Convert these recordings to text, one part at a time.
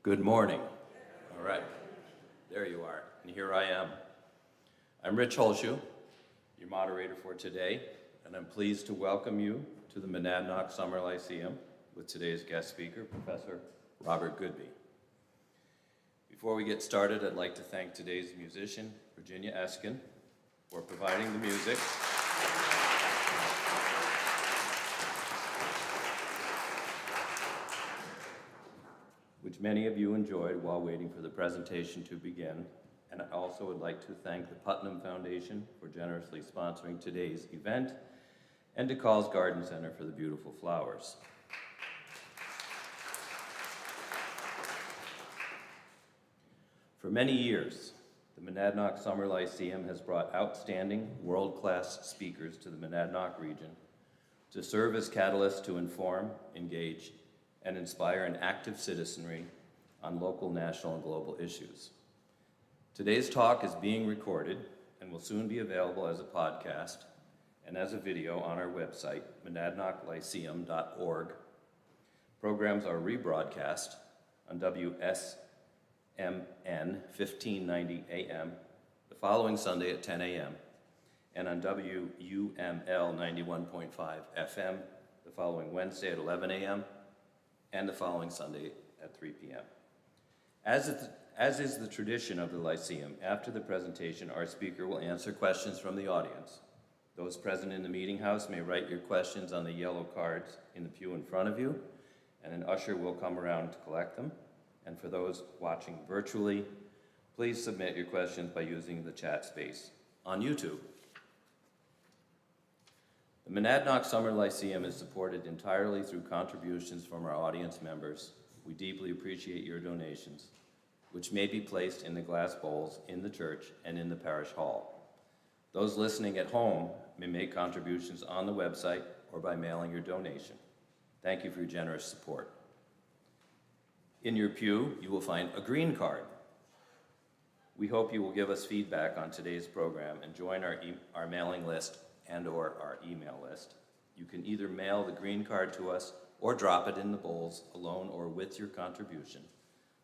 Good morning. All right, there you are, and here I am. I'm Rich Holshoe, your moderator for today, and I'm pleased to welcome you to the Monadnock Summer Lyceum with today's guest speaker, Professor Robert Goodby. Before we get started, I'd like to thank today's musician, Virginia Eskin, for providing the music. Which many of you enjoyed while waiting for the presentation to begin. And I also would like to thank the Putnam Foundation for generously sponsoring today's event, and DeCall's Garden Center for the beautiful flowers. For many years, the Monadnock Summer Lyceum has brought outstanding world-class speakers to the Monadnock region to serve as catalysts to inform, engage, and inspire an active citizenry on local, national, and global issues. Today's talk is being recorded and will soon be available as a podcast and as a video on our website, monadnocklyceum.org. Programs are rebroadcast on WSMN 1590 AM the following Sunday at 10 a.m. and on WUML 91.5 FM the following Wednesday at 11 a.m. and the following Sunday at 3 p.m. As is the tradition of the Lyceum, after the presentation, our speaker will answer questions from the audience. Those present in the meeting house may write your questions on the yellow cards in the pew in front of you, and an usher will come around to collect them. And for those watching virtually, please submit your questions by using the chat space on YouTube. The Monadnock Summer Lyceum is supported entirely through contributions from our audience members. We deeply appreciate your donations, which may be placed in the glass bowls in the church and in the parish hall. Those listening at home may make contributions on the website or by mailing your donation. Thank you for your generous support. In your pew, you will find a green card. We hope you will give us feedback on today's program and join our mailing list and/or our email list. You can either mail the green card to us or drop it in the bowls alone or with your contribution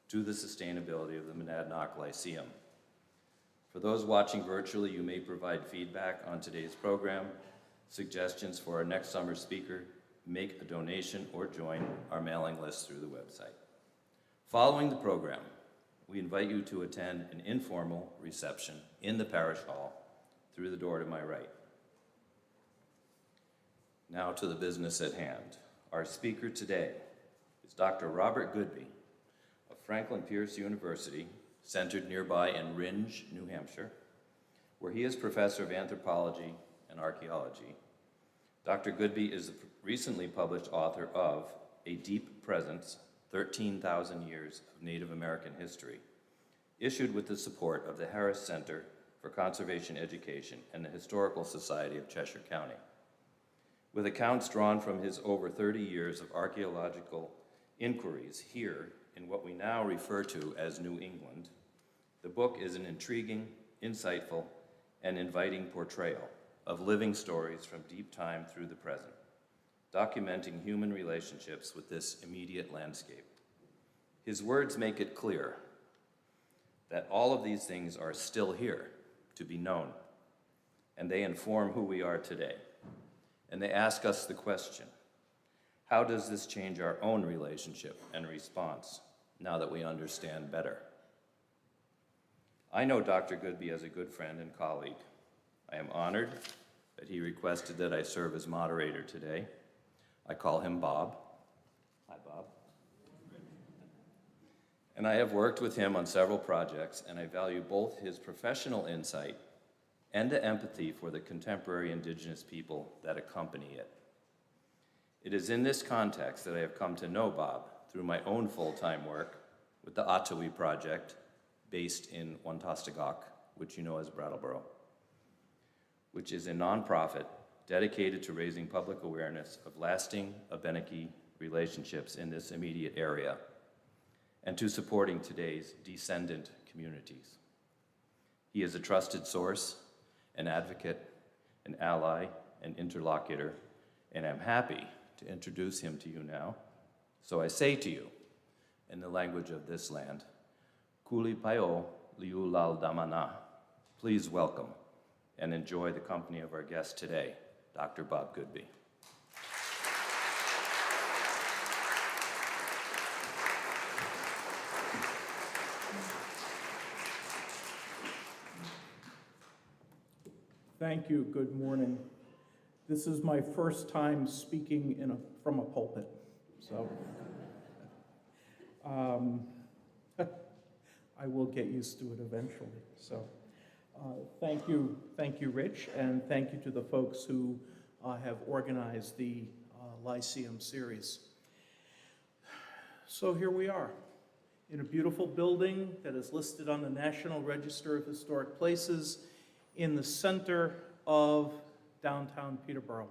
to the sustainability of the Monadnock Lyceum. For those watching virtually, you may provide feedback on today's program, suggestions for our next summer speaker, make a donation, or join our mailing list through the website. Following the program, we invite you to attend an informal reception in the parish hall through the door to my right. Now to the business at hand. Our speaker today is Dr. Robert Goodby of Franklin Pierce University, centered nearby in Rindge, New Hampshire, where he is professor of anthropology and archaeology. Dr. Goodby is the recently published author of A Deep Presence, 13,000 Years of Native American History, issued with the support of the Harris Center for Conservation Education and the Historical Society of Cheshire County. With accounts drawn from his over 30 years of archaeological inquiries here in what we now refer to as New England, the book is an intriguing, insightful, and inviting portrayal of living stories from deep time through the present, documenting human relationships with this immediate landscape. His words make it clear that all of these things are still here to be known, and they inform who we are today. And they ask us the question, how does this change our own relationship and response now that we understand better? I know Dr. Goodby as a good friend and colleague. I am honored that he requested that I serve as moderator today. I call him Bob. Hi, Bob. And I have worked with him on several projects, and I value both his professional insight and the empathy for the contemporary Indigenous people that accompany it. It is in this context that I have come to know Bob through my own full-time work with the Ottawi Project, based in Wantostogok, which you know as Brattleboro, which is a nonprofit dedicated to raising public awareness of lasting Abenaki relationships in this immediate area and to supporting today's descendant communities. He is a trusted source, an advocate, an ally, an interlocutor, and I'm happy to introduce him to you now. So I say to you, in the language of this land. Kuli payo liulal damana. Please welcome and enjoy the company of our guest today, Dr. Bob Goodby. Thank you. Good morning. This is my first time speaking from a pulpit, so I will get used to it eventually. So thank you, Rich, and thank you to the folks who have organized the Lyceum series. So here we are, in a beautiful building that is listed on the National Register of Historic Places in the center of downtown Peterborough.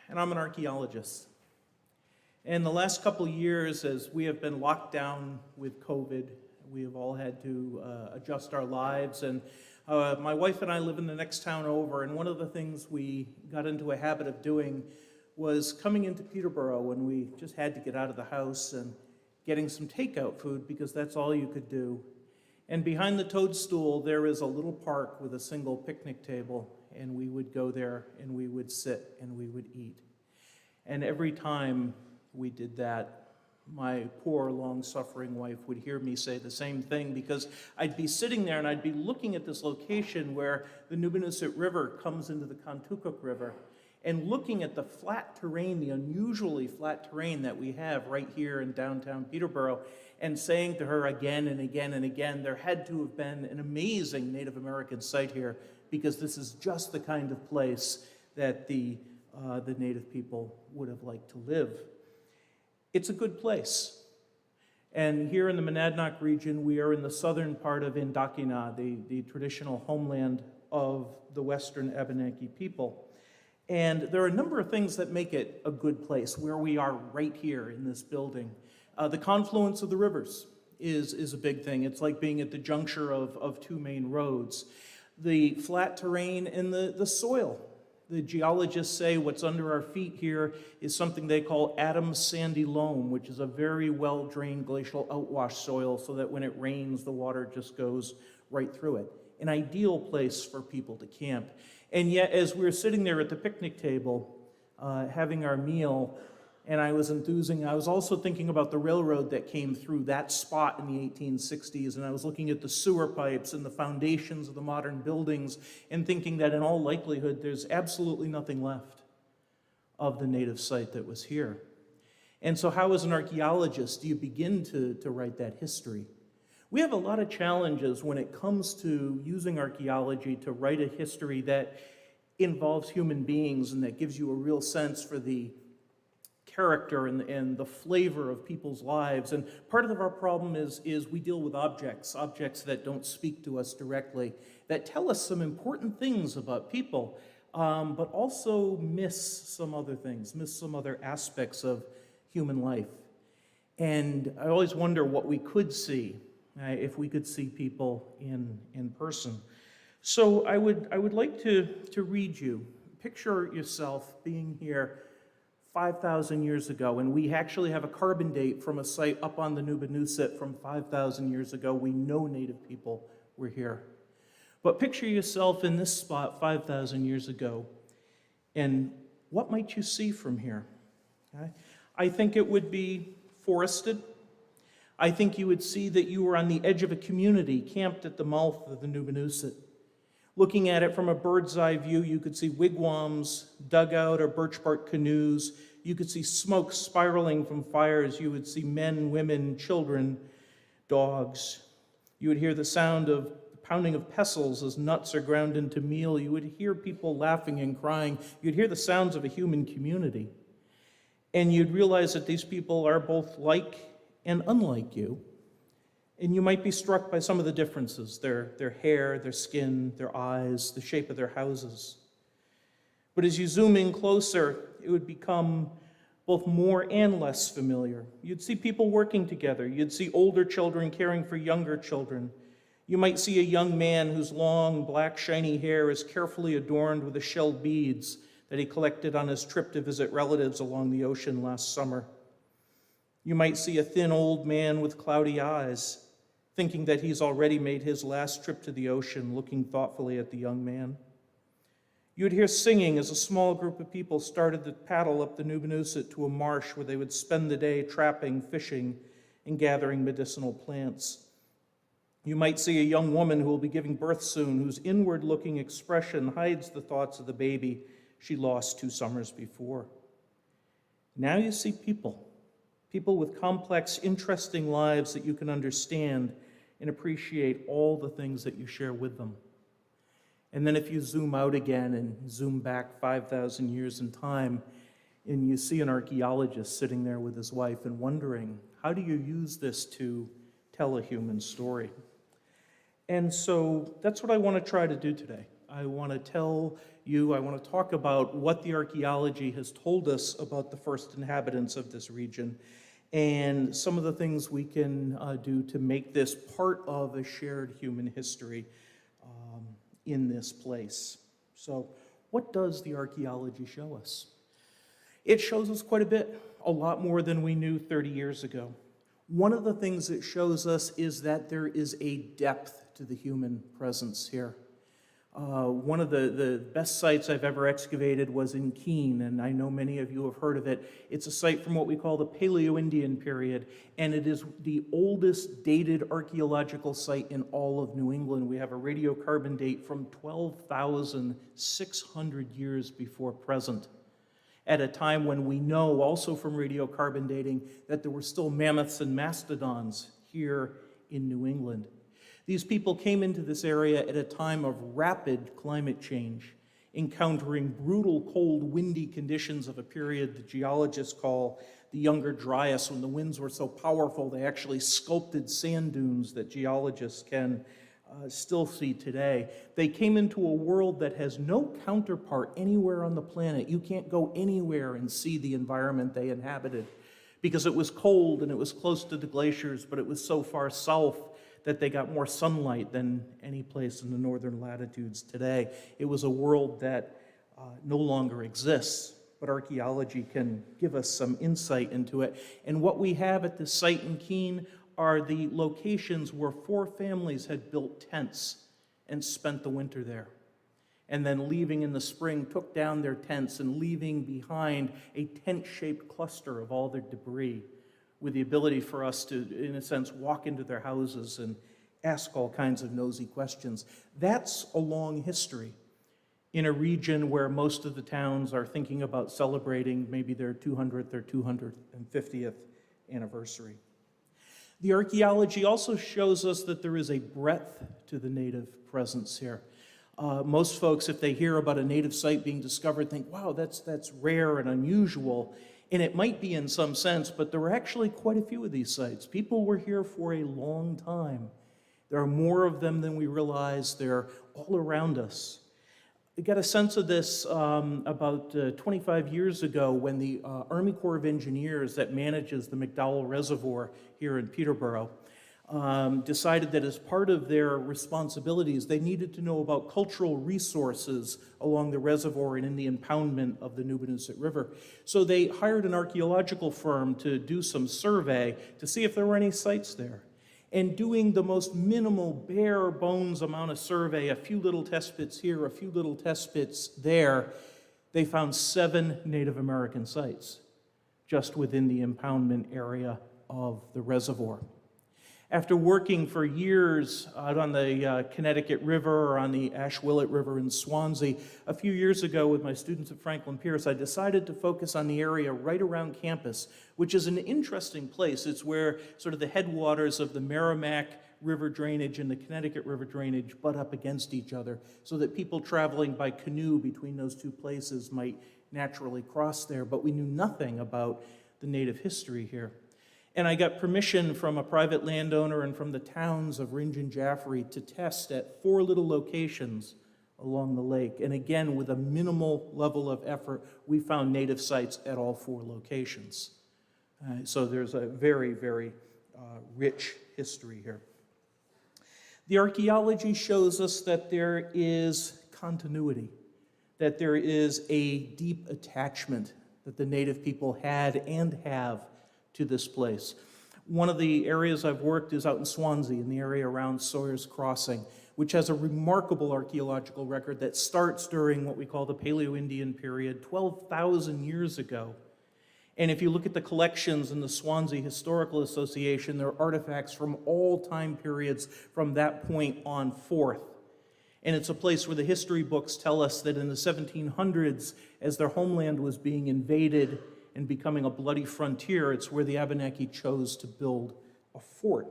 And I'm an archaeologist. And the last couple of years, as we have been locked down with COVID, we have all had to adjust our lives. And my wife and I live in the next town over, and one of the things we got into a habit of doing was coming into Peterborough when we just had to get out of the house and getting some takeout food because that's all you could do. And behind the toadstool, there is a little park with a single picnic table, and we would go there, and we would sit, and we would eat. And every time we did that, my poor, long-suffering wife would hear me say the same thing, because I'd be sitting there, and I'd be looking at this location where the Nubanuset River comes into the Contoocook River, and looking at the flat terrain, the unusually flat terrain that we have right here in downtown Peterborough, and saying to her again and again and again, there had to have been an amazing Native American site here, because this is just the kind of place that the Native people would have liked to live. It's a good place. And here in the Monadnock region, we are in the southern part of Indakina, the traditional homeland of the Western Abenaki people. And there are a number of things that make it a good place, where we are right here in this building. The confluence of the rivers is a big thing. It's like being at the juncture of two main roads. The flat terrain and the soil. The geologists say what's under our feet here is something they call Adams sandy loam, which is a very well-drained glacial outwash soil, so that when it rains, the water just goes right through it. An ideal place for people to camp. And yet, as we were sitting there at the picnic table, having our meal, and I was enthusing, I was also thinking about the railroad that came through that spot in the 1860s, and I was looking at the sewer pipes and the foundations of the modern buildings, and thinking that in all likelihood, there's absolutely nothing left of the native site that was here. And so how, as an archaeologist, do you begin to write that history? We have a lot of challenges when it comes to using archaeology to write a history that involves human beings and that gives you a real sense for the character and the flavor of people's lives. And part of our problem is we deal with objects that don't speak to us directly, that tell us some important things about people, but also miss some other things, miss some other aspects of human life. And I always wonder what we could see if we could see people in person. So I would like to read you. Picture yourself being here 5,000 years ago, and we actually have a carbon date from a site up on the Nubanuset from 5,000 years ago. We know Native people were here. But picture yourself in this spot 5,000 years ago, and what might you see from here? Okay? I think it would be forested. I think you would see that you were on the edge of a community camped at the mouth of the Nubanuset. Looking at it from a bird's eye view, you could see wigwams, dugout or birch bark canoes. You could see smoke spiraling from fires. You would see men, women, children, dogs. You would hear the sound of the pounding of pestles as nuts are ground into meal. You would hear people laughing and crying. You'd hear the sounds of a human community. And you'd realize that these people are both like and unlike you. And you might be struck by some of the differences, their hair, their skin, their eyes, the shape of their houses. But as you zoom in closer, it would become both more and less familiar. You'd see people working together. You'd see older children caring for younger children. You might see a young man whose long, black, shiny hair is carefully adorned with the shell beads that he collected on his trip to visit relatives along the ocean last summer. You might see a thin old man with cloudy eyes, thinking that he's already made his last trip to the ocean, looking thoughtfully at the young man. You would hear singing as a small group of people started to paddle up the Nubanussit to a marsh where they would spend the day trapping, fishing, and gathering medicinal plants. You might see a young woman who will be giving birth soon, whose inward-looking expression hides the thoughts of the baby she lost 2 summers before. Now you see people with complex, interesting lives that you can understand and appreciate all the things that you share with them. And then if you zoom out again and zoom back 5,000 years in time, and you see an archaeologist sitting there with his wife and wondering, how do you use this to tell a human story? And so that's what I want to try to do today. I want to talk about what the archaeology has told us about the first inhabitants of this region and some of the things we can do to make this part of a shared human history in this place. So what does the archaeology show us? It shows us quite a bit, a lot more than we knew 30 years ago. One of the things it shows us is that there is a depth to the human presence here. One of the best sites I've ever excavated was in Keene, and I know many of you have heard of it. It's a site from what we call the Paleo-Indian period, and it is the oldest dated archaeological site in all of New England. We have a radiocarbon date from 12,600 years before present, at a time when we know, also from radiocarbon dating, that there were still mammoths and mastodons here in New England. These people came into this area at a time of rapid climate change, encountering brutal, cold, windy conditions of a period the geologists call the Younger Dryas, when the winds were so powerful they actually sculpted sand dunes that geologists can still see today. They came into a world that has no counterpart anywhere on the planet. You can't go anywhere and see the environment they inhabited because it was cold and it was close to the glaciers, but it was so far south that they got more sunlight than any place in the northern latitudes today. It was a world that no longer exists, but archaeology can give us some insight into it. And what we have at this site in Keene are the locations where 4 families had built tents and spent the winter there. And then leaving in the spring, took down their tents and leaving behind a tent-shaped cluster of all their debris, with the ability for us to, in a sense, walk into their houses and ask all kinds of nosy questions. That's a long history in a region where most of the towns are thinking about celebrating maybe their 200th or 250th anniversary. The archaeology also shows us that there is a breadth to the native presence here. Most folks, if they hear about a native site being discovered, think, wow, that's rare and unusual. And it might be in some sense, but there were actually quite a few of these sites. People were here for a long time. There are more of them than we realize. They're all around us. I got a sense of this about 25 years ago when the Army Corps of Engineers that manages the McDowell Reservoir here in Peterborough decided that as part of their responsibilities, they needed to know about cultural resources along the reservoir and in the impoundment of the Nubanussit River. So they hired an archaeological firm to do some survey to see if there were any sites there. And doing the most minimal, bare bones amount of survey, a few little test pits here, a few little test pits there, they found 7 Native American sites just within the impoundment area of the reservoir. After working for years out on the Connecticut River or on the Ashwillet River in Swansea, a few years ago with my students at Franklin Pierce, I decided to focus on the area right around campus, which is an interesting place. It's where sort of the headwaters of the Merrimack River drainage and the Connecticut River drainage butt up against each other so that people traveling by canoe between those 2 places might naturally cross there, but we knew nothing about the native history here. And I got permission from a private landowner and from the towns of Ringe and Jaffrey to test at 4 little locations along the lake. And again, with a minimal level of effort, we found native sites at all 4 locations. So there's a very, very rich history here. The archaeology shows us that there is continuity, that there is a deep attachment that the native people had and have to this place. One of the areas I've worked is out in Swansea, in the area around Sawyer's Crossing, which has a remarkable archaeological record that starts during what we call the Paleo-Indian period, 12,000 years ago. And if you look at the collections in the Swansea Historical Association, there are artifacts from all time periods from that point on forth. And it's a place where the history books tell us that in the 1700s, as their homeland was being invaded and becoming a bloody frontier, it's where the Abenaki chose to build a fort.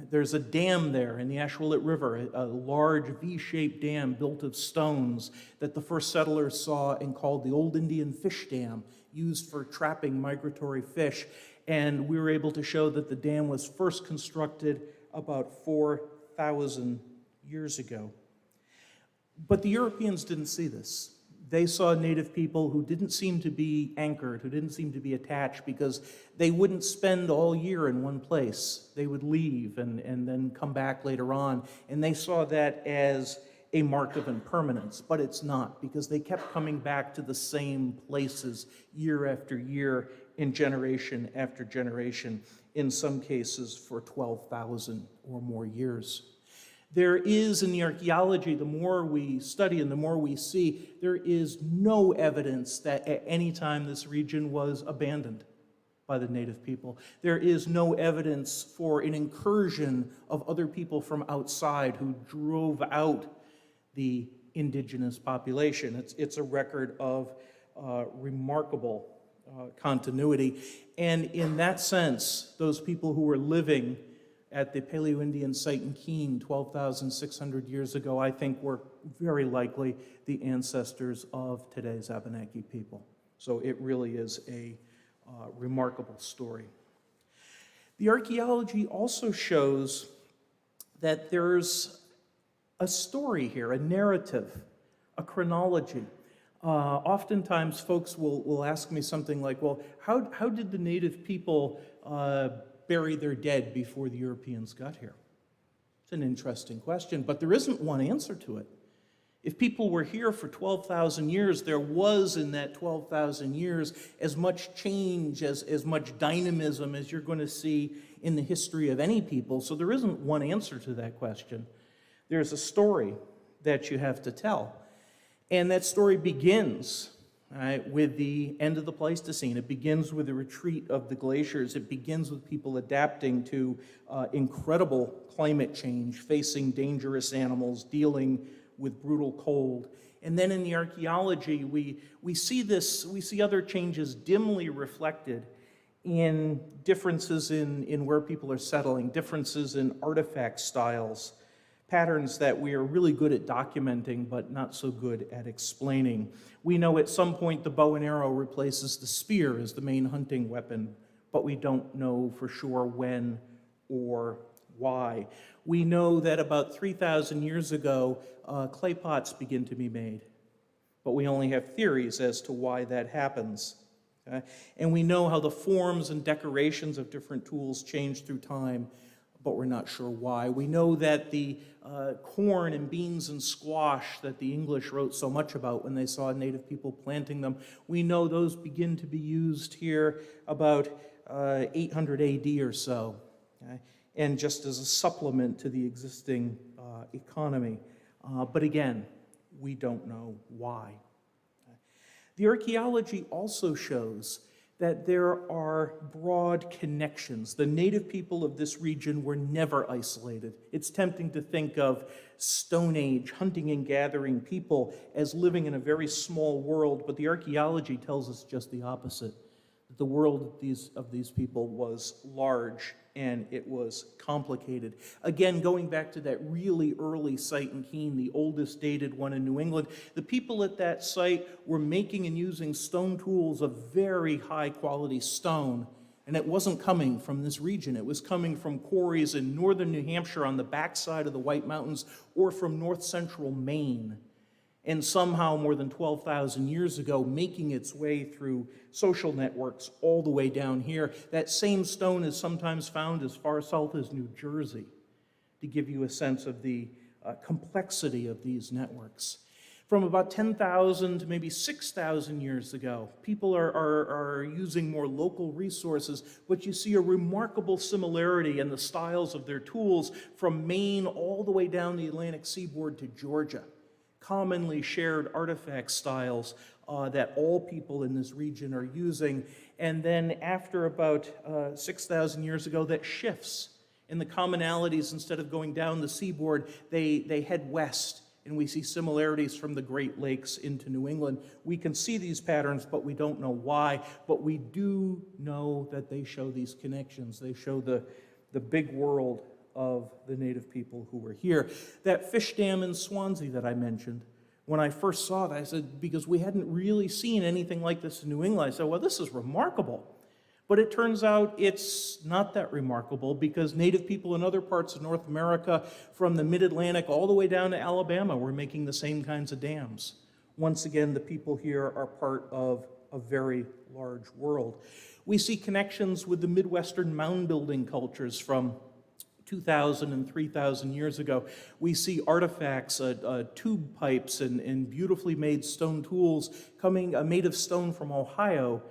There's a dam there in the Ashuelot River, a large V-shaped dam built of stones that the first settlers saw and called the Old Indian Fish Dam, used for trapping migratory fish. And we were able to show that the dam was first constructed about 4,000 years ago. But the Europeans didn't see this. They saw native people who didn't seem to be anchored, who didn't seem to be attached, because they wouldn't spend all year in one place. They would leave and then come back later on. And they saw that as a mark of impermanence, but it's not, because they kept coming back to the same places year after year in generation after generation, in some cases for 12,000 or more years. There is, in the archaeology, the more we study and the more we see, there is no evidence that at any time this region was abandoned by the native people. There is no evidence for an incursion of other people from outside who drove out the indigenous population. It's a record of remarkable continuity. And in that sense, those people who were living at the Paleo-Indian site in Keene 12,600 years ago, I think were very likely the ancestors of today's Abenaki people. So it really is a remarkable story. The archaeology also shows that there's a story here, a narrative, a chronology. Oftentimes folks will ask me something like, well, how did the native people bury their dead before the Europeans got here? It's an interesting question, but there isn't one answer to it. If people were here for 12,000 years, there was in that 12,000 years as much change, as much dynamism as you're going to see in the history of any people. So there isn't one answer to that question. There's a story that you have to tell. And that story begins with the end of the Pleistocene. It begins with the retreat of the glaciers. It begins with people adapting to incredible climate change, facing dangerous animals, dealing with brutal cold. And then in the archaeology, we see other changes dimly reflected in differences in where people are settling, differences in artifact styles, patterns that we are really good at documenting but not so good at explaining. We know at some point the bow and arrow replaces the spear as the main hunting weapon, but we don't know for sure when or why. We know that about 3,000 years ago, clay pots begin to be made, but we only have theories as to why that happens. Okay? And we know how the forms and decorations of different tools change through time, but we're not sure why. We know that the corn and beans and squash that the English wrote so much about when they saw native people planting them, we know those begin to be used here about 800 AD or so, okay? And just as a supplement to the existing economy. But again, we don't know why. The archaeology also shows that there are broad connections. The native people of this region were never isolated. It's tempting to think of Stone Age hunting and gathering people as living in a very small world, but the archaeology tells us just the opposite. The world of these people was large and it was complicated. Again, going back to that really early site in Keene, the oldest dated one in New England, the people at that site were making and using stone tools of very high quality stone, and it wasn't coming from this region. It was coming from quarries in northern New Hampshire on the backside of the White Mountains or from north central Maine. And somehow more than 12,000 years ago, making its way through social networks all the way down here. That same stone is sometimes found as far south as New Jersey, to give you a sense of the complexity of these networks. From about 10,000 to maybe 6,000 years ago, people are using more local resources, but you see a remarkable similarity in the styles of their tools from Maine all the way down the Atlantic seaboard to Georgia. Commonly shared artifact styles that all people in this region are using. And then after about 6,000 years ago, that shifts. And the commonalities, instead of going down the seaboard, they head west. And we see similarities from the Great Lakes into New England. We can see these patterns, but we don't know why. But we do know that they show these connections. They show the big world of the native people who were here. That fish dam in Swansea that I mentioned, when I first saw that, I said, because we hadn't really seen anything like this in New England, I said, well, this is remarkable. But it turns out it's not that remarkable, because native people in other parts of North America, from the mid-Atlantic all the way down to Alabama, were making the same kinds of dams. Once again, the people here are part of a very large world. We see connections with the Midwestern mound-building cultures from 2,000 and 3,000 years ago. We see artifacts, tube pipes, and beautifully made stone tools coming, made of stone from Ohio,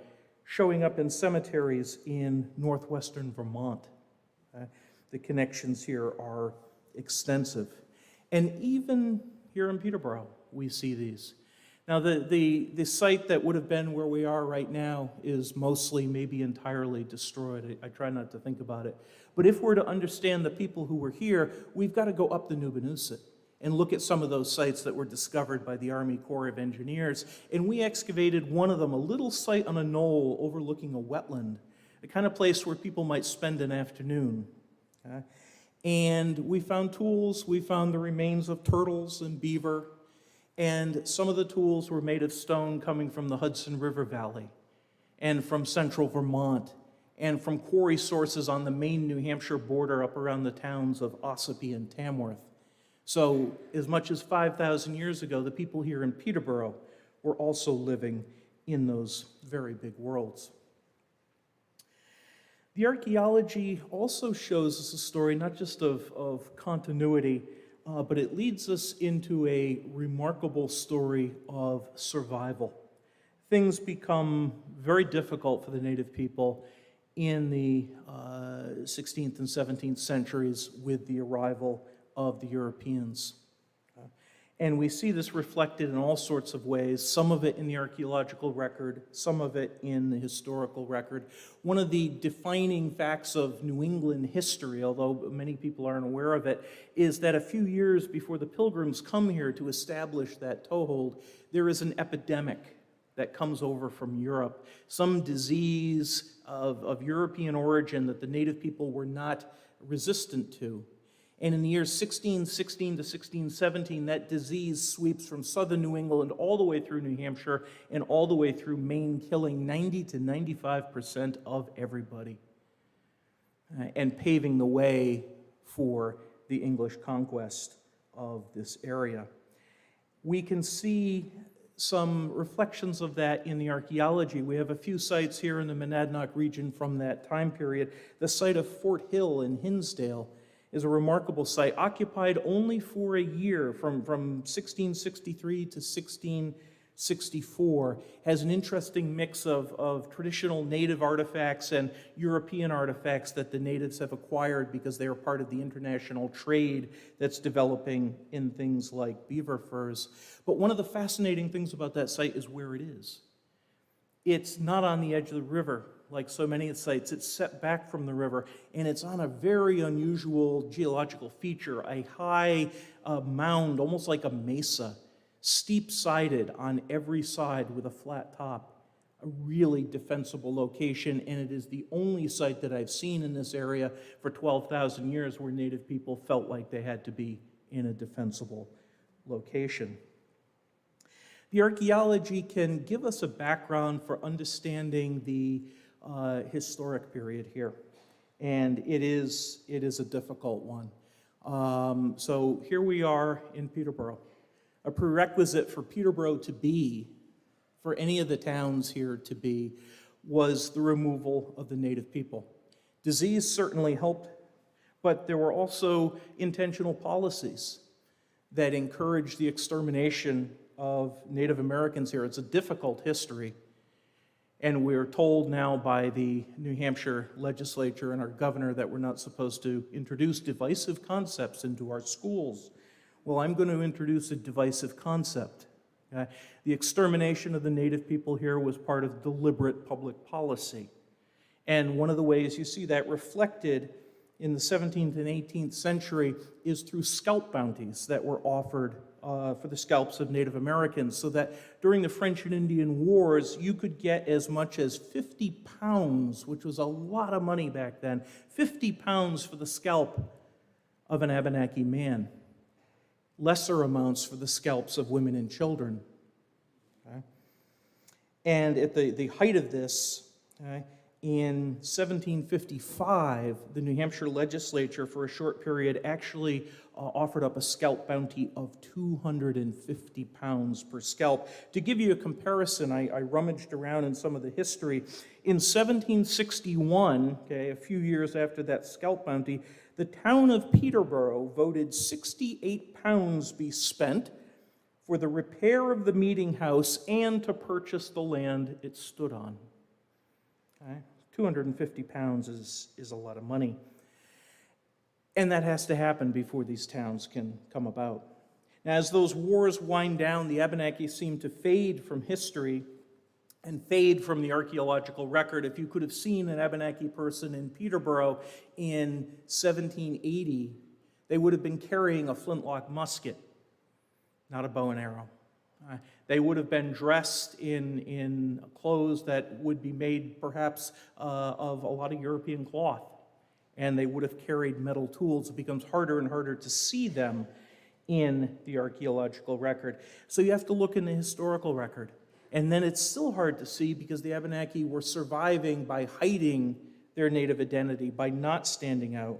showing up in cemeteries in northwestern Vermont. The connections here are extensive. And even here in Peterborough, we see these. Now, the site that would have been where we are right now is mostly, maybe entirely destroyed. I try not to think about it. But if we're to understand the people who were here, we've got to go up the Nubanuset and look at some of those sites that were discovered by the Army Corps of Engineers. And we excavated one of them, a little site on a knoll overlooking a wetland, the kind of place where people might spend an afternoon. And we found tools, we found the remains of turtles and beaver, and some of the tools were made of stone coming from the Hudson River Valley and from central Vermont and from quarry sources on the Maine-New Hampshire border up around the towns of Ossipee and Tamworth. So as much as 5,000 years ago, the people here in Peterborough were also living in those very big worlds. The archaeology also shows us a story not just of continuity, but it leads us into a remarkable story of survival. Things become very difficult for the native people in the 16th and 17th centuries with the arrival of the Europeans. And we see this reflected in all sorts of ways, some of it in the archaeological record, some of it in the historical record. One of the defining facts of New England history, although many people aren't aware of it, is that a few years before the Pilgrims come here to establish that toehold, there is an epidemic that comes over from Europe, some disease of European origin that the native people were not resistant to. And in the years 1616 to 1617, that disease sweeps from southern New England all the way through New Hampshire and all the way through Maine, killing 90 to 95% of everybody, and paving the way for the English conquest of this area. We can see some reflections of that in the archaeology. We have a few sites here in the Monadnock region from that time period. The site of Fort Hill in Hinsdale is a remarkable site, occupied only for a year, from 1663 to 1664, has an interesting mix of traditional native artifacts and European artifacts that the natives have acquired because they are part of the international trade that's developing in things like beaver furs. But one of the fascinating things about that site is where it is. It's not on the edge of the river, like so many sites. It's set back from the river, and it's on a very unusual geological feature, a high mound, almost like a mesa, steep-sided on every side with a flat top. A really defensible location, and it is the only site that I've seen in this area for 12,000 years where native people felt like they had to be in a defensible location. The archaeology can give us a background for understanding the historic period here, and it is a difficult one. So here we are in Peterborough. A prerequisite for Peterborough to be, for any of the towns here to be, was the removal of the native people. Disease certainly helped, but there were also intentional policies that encouraged the extermination of Native Americans here. It's a difficult history. And we're told now by the New Hampshire legislature and our governor that we're not supposed to introduce divisive concepts into our schools. Well, I'm going to introduce a divisive concept. The extermination of the Native people here was part of deliberate public policy. And one of the ways you see that reflected in the 17th and 18th century is through scalp bounties that were offered for the scalps of Native Americans, so that during the French and Indian Wars, you could get as much as 50 pounds, which was a lot of money back then, 50 pounds for the scalp of an Abenaki man. Lesser amounts for the scalps of women and children. Okay? And at the height of this, in 1755, the New Hampshire legislature, for a short period, actually offered up a scalp bounty of 250 pounds per scalp. To give you a comparison, I rummaged around in some of the history. In 1761, a few years after that scalp bounty, the town of Peterborough voted 68 pounds be spent for the repair of the meeting house and to purchase the land it stood on. 250 pounds is a lot of money. And that has to happen before these towns can come about. Now, as those wars wind down, the Abenaki seem to fade from history and fade from the archaeological record. If you could have seen an Abenaki person in Peterborough in 1780, they would have been carrying a flintlock musket, not a bow and arrow. They would have been dressed in clothes that would be made perhaps of a lot of European cloth, and they would have carried metal tools. It becomes harder and harder to see them in the archaeological record. So you have to look in the historical record. And then it's still hard to see because the Abenaki were surviving by hiding their native identity, by not standing out.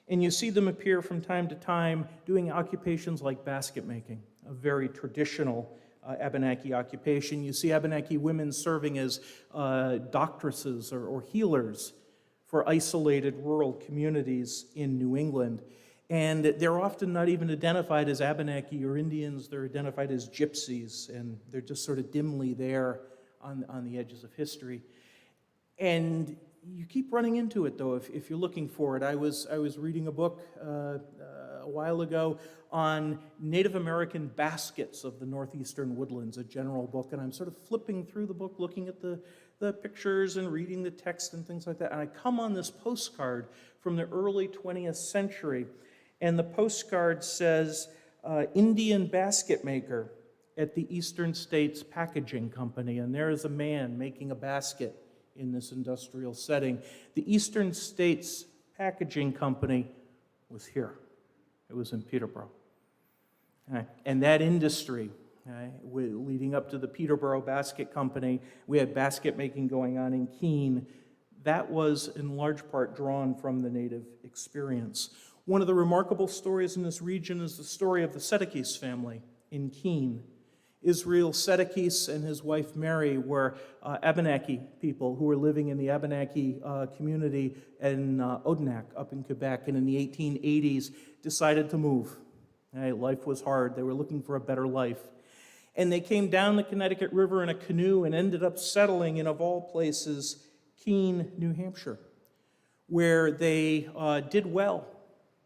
And you see them appear from time to time doing occupations like basket making, a very traditional Abenaki occupation. You see Abenaki women serving as doctresses or healers for isolated rural communities in New England. And they're often not even identified as Abenaki or Indians, they're identified as gypsies, and they're just sort of dimly there on the edges of history. And you keep running into it, though, if you're looking for it. I was reading a book a while ago on Native American baskets of the northeastern woodlands, a general book, and I'm sort of flipping through the book, looking at the pictures and reading the text and things like that, and I come on this postcard from the early 20th century, and the postcard says, Indian basket maker at the Eastern States Packaging Company, and there is a man making a basket in this industrial setting. The Eastern States Packaging Company was here. It was in Peterborough. And that industry, leading up to the Peterborough Basket Company, we had basket making going on in Keene. That was in large part drawn from the native experience. One of the remarkable stories in this region is the story of the Sedekis family in Keene. Israel Sedekis and his wife Mary were Abenaki people who were living in the Abenaki community in Monadnock up in Quebec, and in the 1880s decided to move. Life was hard. They were looking for a better life. And they came down the Connecticut River in a canoe and ended up settling in, of all places, Keene, New Hampshire, where they did well.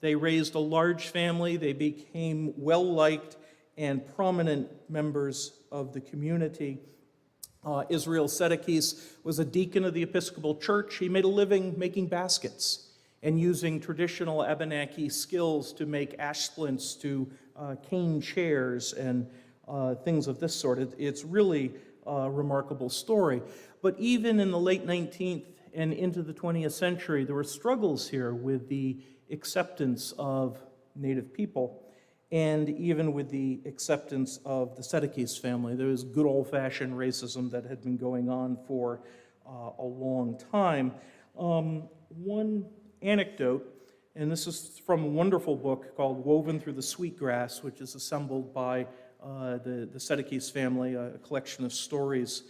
They raised a large family. They became well-liked and prominent members of the community. Israel Sedekis was a deacon of the Episcopal Church. He made a living making baskets and using traditional Abenaki skills to make ash splints, to cane chairs, and things of this sort. It's really a remarkable story. But even in the late 19th and into the 20th century, there were struggles here with the acceptance of Native people, and even with the acceptance of the Sedekis family. There was good old-fashioned racism that had been going on for a long time. One anecdote, and this is from a wonderful book called Woven Through the Sweetgrass, which is assembled by the Sedekis family, a collection of stories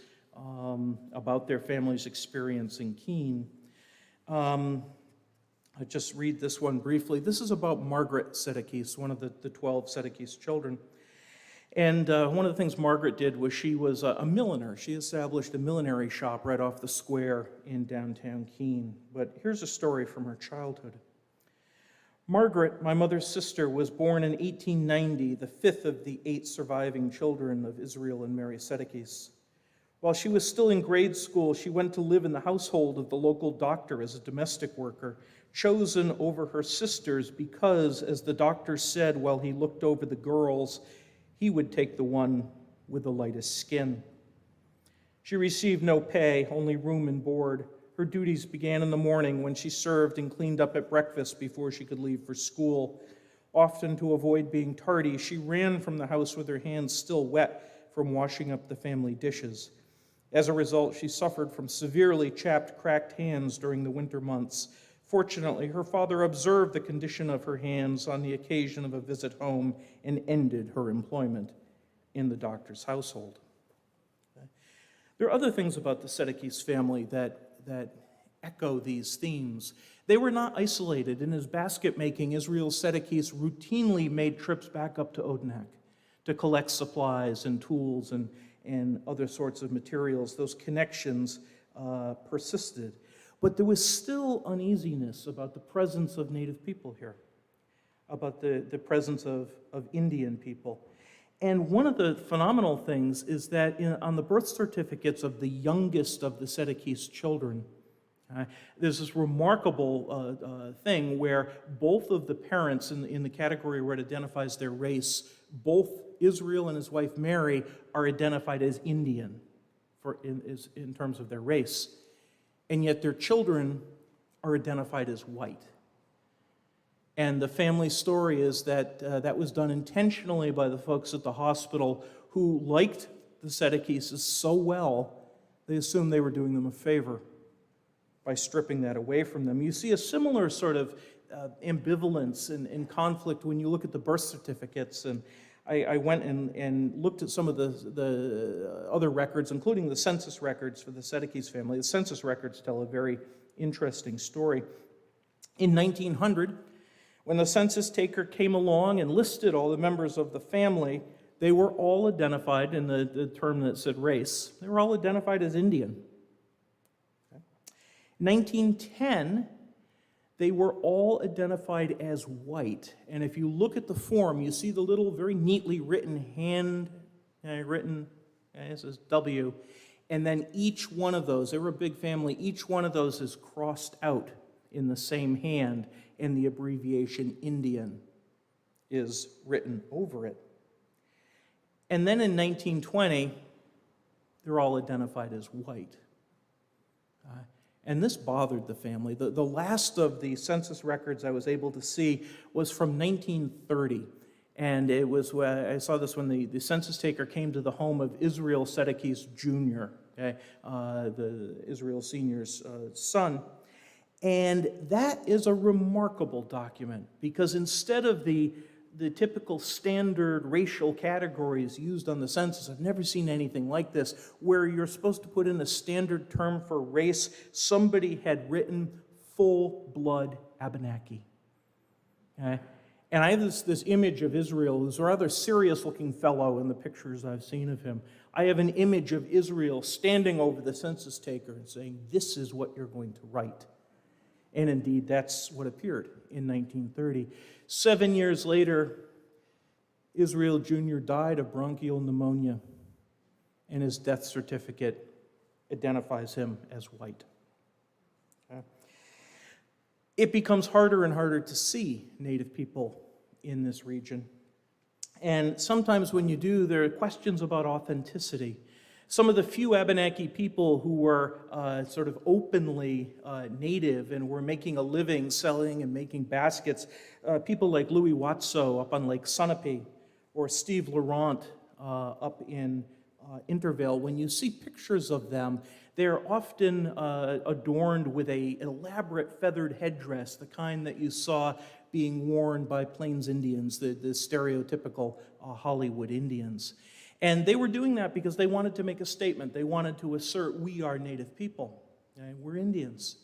about their family's experience in Keene. I'll just read this one briefly. This is about Margaret Sedekis, one of the 12 Sedekis children. And one of the things Margaret did was she was a milliner. She established a millinery shop right off the square in downtown Keene. But here's a story from her childhood. Margaret, my mother's sister, was born in 1890, the fifth of the 8 surviving children of Israel and Mary Sedekis. While she was still in grade school, she went to live in the household of the local doctor as a domestic worker, chosen over her sisters because, as the doctor said while he looked over the girls, he would take the one with the lightest skin. She received no pay, only room and board. Her duties began in the morning when she served and cleaned up at breakfast before she could leave for school. Often, to avoid being tardy, she ran from the house with her hands still wet from washing up the family dishes. As a result, she suffered from severely chapped, cracked hands during the winter months. Fortunately, her father observed the condition of her hands on the occasion of a visit home and ended her employment in the doctor's household. There are other things about the Sedekis family that echo these themes. They were not isolated. In his basket making, Israel Sedekis routinely made trips back up to Monadnock to collect supplies and tools and other sorts of materials. Those connections persisted. But there was still uneasiness about the presence of native people here, about the presence of Indian people. And one of the phenomenal things is that on the birth certificates of the youngest of the Sedekis children, there's this remarkable thing where both of the parents in the category where it identifies their race, both Israel and his wife Mary are identified as Indian in terms of their race. And yet their children are identified as white. And the family story is that that was done intentionally by the folks at the hospital who liked the Sedekis so well, they assumed they were doing them a favor by stripping that away from them. You see a similar sort of ambivalence and conflict when you look at the birth certificates. And I went and looked at some of the other records, including the census records for the Sedekis family. The census records tell a very interesting story. In 1900, when the census taker came along and listed all the members of the family, they were all identified in the term that said race. They were all identified as Indian. Okay. 1910, they were all identified as white. And if you look at the form, you see the little very neatly written it says W. And then each one of those, they were a big family, each one of those is crossed out in the same hand, and the abbreviation Indian is written over it. And then in 1920, they're all identified as white. And this bothered the family. The last of the census records I was able to see was from 1930. And it was, I saw this when the census taker came to the home of Israel Sedekis Jr., okay, the Israel Sr.'s son. And that is a remarkable document because instead of the typical standard racial categories used on the census, I've never seen anything like this, where you're supposed to put in a standard term for race. Somebody had written full-blood Abenaki. Okay? And I have this image of Israel, who's a rather serious-looking fellow in the pictures I've seen of him. I have an image of Israel standing over the census taker and saying, "This is what you're going to write." And indeed, that's what appeared in 1930. 7 years later, Israel Jr. died of bronchial pneumonia, and his death certificate identifies him as white. Okay. It becomes harder and harder to see Native people in this region. And sometimes when you do, there are questions about authenticity. Some of the few Abenaki people who were sort of openly native and were making a living selling and making baskets, people like Louis Watso up on Lake Sunapee or Steve Laurent up in Intervale, when you see pictures of them, they're often adorned with an elaborate feathered headdress, the kind that you saw being worn by Plains Indians, the stereotypical Hollywood Indians. And they were doing that because they wanted to make a statement. They wanted to assert, we are Native people. Okay? We're Indians.